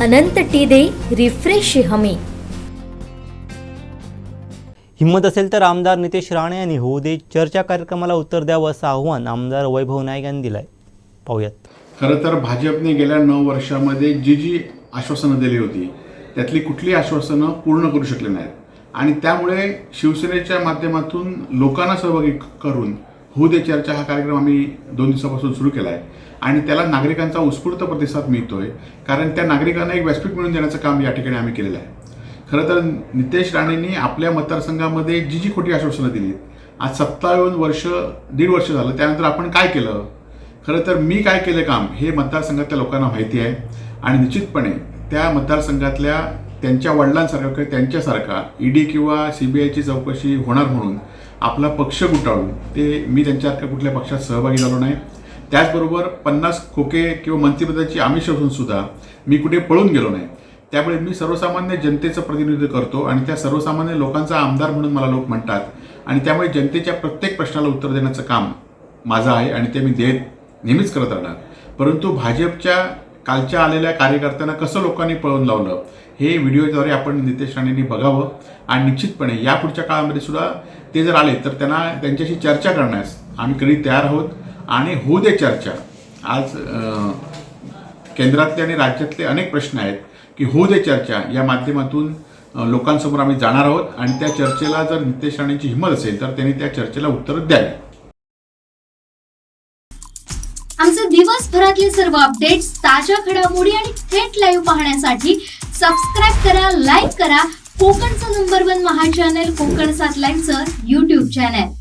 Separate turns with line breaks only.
अनंत T refresh हमी।
हिम्मत असेल तर आमदार नितेश राणे यांनी होऊ दे चर्चा कार्यक्रमाला उत्तर द्यावं असं आव्हान आमदार वैभव नाईक यांनी दिलंय। पाहूयात।
खरं तर भाजपने गेल्या 9 वर्षामध्ये जी आश्वासनं दिली होती त्यातली कुठली आश्वासनं पूर्ण करू शकले नाहीत आणि त्यामुळे शिवसेनेच्या माध्यमातून लोकांना सहभागी करून होऊ दे चर्चा हा कार्यक्रम आम्ही 2 दिवसापासून सुरू केला आहे आणि त्याला नागरिकांचा उत्स्फूर्त प्रतिसाद मिळतोय, कारण त्या नागरिकांना एक व्यासपीठ मिळवून देण्याचं काम या ठिकाणी आम्ही केलेलं आहे। खरं तर नितेश राणेंनी आपल्या मतदारसंघामध्ये जी खोटी आश्वासनं दिली, आज 1.5 वर्ष झालं, त्यानंतर आपण काय केलं? खरं तर मी काय केलं काम हे मतदारसंघातल्या लोकांना माहिती आहे आणि निश्चितपणे त्या मतदारसंघातल्या त्यांच्या वडिलांसारखा किंवा त्यांच्यासारखा ईडी किंवा CBIची चौकशी होणार म्हणून आपला पक्ष गुटाळून ते मी त्यांच्यासारख्या कुठल्या पक्षात सहभागी झालो नाही। त्याचबरोबर 50 खोके किंवा मंत्रिपदाची आमिष असून सुद्धा मी कुठे पळून गेलो नाही। त्यामुळे मी सर्वसामान्य जनतेचं प्रतिनिधित्व करतो आणि त्या सर्वसामान्य लोकांचा आमदार म्हणून मला लोक म्हणतात आणि त्यामुळे जनतेच्या प्रत्येक प्रश्नाला उत्तर देण्याचं काम माझं आहे आणि ते मी नेहमीच करत राहणार। परंतु भाजपच्या कालच्या आलेल्या कार्यकर्त्यांना कसं लोकांनी पळवून लावलं हे व्हिडिओद्वारे आपण नितेश राणेंनी बघावं आणि निश्चितपणे यापुढच्या काळामध्ये सुद्धा ते जर आले तर त्यांच्याशी चर्चा करण्यास आम्ही कधी तयार आहोत आणि होऊ दे चर्चा। आज केंद्रातले आणि राज्यातले अनेक प्रश्न आहेत की होऊ दे चर्चा या माध्यमातून लोकांसमोर आम्ही जाणार आहोत आणि त्या चर्चेला जर नितेश राणेंची हिंमत असेल तर त्यांनी त्या चर्चेला उत्तर द्यावी।
आमचे दिवसभरातले सर्व अपडेट्स, ताज्या घडामोडी आणि थेट लाईव्ह पाहण्यासाठी सबस्क्राईब करा, लाईक करा कोकणचं नंबर 1 महा चॅनल कोकण 7 लाईव्हचं YouTube चॅनल।